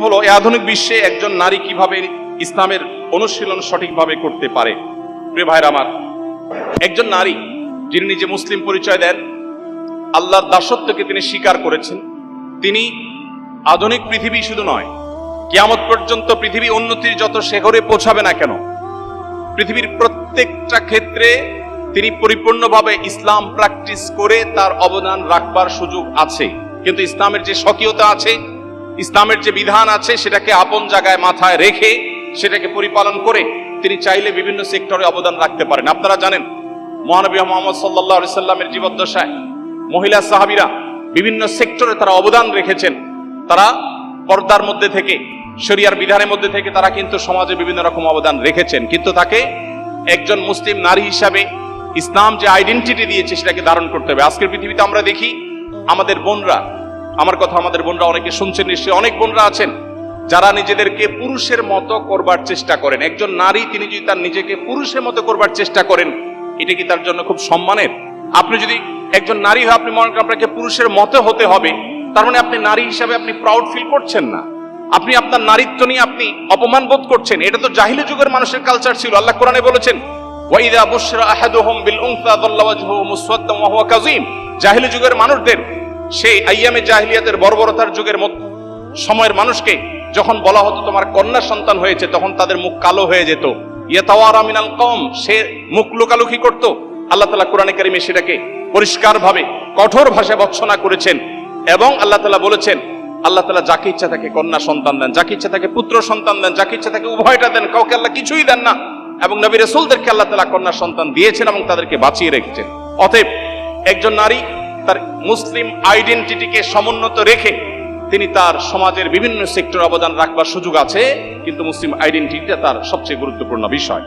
হলো এই আধুনিক বিশ্বে একজন নারী কিভাবে ইসলামের অনুশীলন সঠিকভাবে করতে পারে। প্রিয় ভাইরা আমার, একজন নারী যিনি নিজে মুসলিম পরিচয় দেন, আল্লাহর দাসত্বকে তিনি স্বীকার করেছেন, তিনি আধুনিক পৃথিবী শুধু নয়, কিয়ামত পর্যন্ত পৃথিবী উন্নতির যত শিখরে পৌঁছাবে না কেন, পৃথিবীর প্রত্যেকটা ক্ষেত্রে তিনি পরিপূর্ণভাবে ইসলাম প্র্যাকটিস করে তার অবদান রাখবার সুযোগ আছে। কিন্তু ইসলামের যে স্বকীয়তা আছে, ইসলামের যে বিধান আছে, সেটাকে আপন জায়গায় মাথায় রেখে সেটাকে পরিপালন করে তিনি চাইলে বিভিন্ন সেক্টরে অবদান রাখতে পারেন। আপনারা জানেন, মহানবী মুহাম্মদ সাল্লাল্লাহু আলাইহি সাল্লামের জীবদ্দশায় মহিলা সাহাবীরা বিভিন্ন সেক্টরে তারা অবদান রেখেছেন। তারা পর্দার মধ্যে থেকে, শরিয়ার বিধানের মধ্যে থেকে তারা কিন্তু সমাজে বিভিন্ন রকম অবদান রেখেছেন। কিন্তু তাকে একজন মুসলিম নারী হিসাবে ইসলাম যে আইডেন্টিটি দিয়েছে সেটাকে ধারণ করতে হবে। আজকের পৃথিবীতে আমরা দেখি আমাদের বোনরা, আমার কথা আমাদের বোনরা অনেকে শুনছেন নিশ্চয়ই, অনেক বোনরা আছেন যারা নিজেদেরকে পুরুষের মতো করবার চেষ্টা করেন। একজন নারী তিনি যদি তার নিজেকে পুরুষের মতো করবার চেষ্টা করেন, এটা কি তার জন্য খুব সম্মানের? আপনি যদি একজন নারী হয়, আপনি মনে করেন আপনাকে পুরুষের মতো হতে হবে, তার মানে আপনি নারী হিসাবে আপনি প্রাউড ফিল করছেন না, আপনি আপনার নারীত্ব নিয়ে আপনি অপমান বোধ করছেন। এটা তো জাহিলি যুগের মানুষের কালচার ছিল। আল্লাহ কোরআনে বলেছেন, ওয়াইদা বুশরা আহাদুহুম বিল উনসা যাল্লা ওয়াজহুহু মুসওয়াদ্দান ওয়া হুয়া কাযীম। জাহিলি যুগের মানুষদের, সেই আইয়ামে জাহিলিয়াতের বর্বরতার যুগের সময়ের মানুষকে যখন বলা হতো তোমার কন্যা সন্তান হয়েছে, তখন তাদের মুখ কালো হয়ে যেত। ইয়াতাওয়ারা মিনাল কওম, সে মুখ লুকালুকি করত। আল্লাহ তাআলা কোরআনে কারিমে সেটাকে পরিষ্কারভাবে কঠোর ভাষায় ভর্ৎসনা করেছেন। এবং আল্লাহ তাআলা বলেছেন, আল্লাহ তাআলা যাকে ইচ্ছা তাকে কন্যা সন্তান দেন, যাকে ইচ্ছা তাকে পুত্র সন্তান দেন, যাকে ইচ্ছা তাকে উভয়টা দেন, কাউকে আল্লাহ কিছুই দেন না। এবং নবী রাসূলদেরকে আল্লাহ তাআলা কন্যা সন্তান দিয়েছেন এবং তাদেরকে বাঁচিয়ে রেখেছেন। অতএব একজন নারী তার মুসলিম আইডেন্টিটিকে সমুন্নত রেখে তিনি তার সমাজের বিভিন্ন সেক্টরে অবদান রাখবার সুযোগ আছে, কিন্তু মুসলিম আইডেন্টিটিটা তার সবচেয়ে গুরুত্বপূর্ণ বিষয়।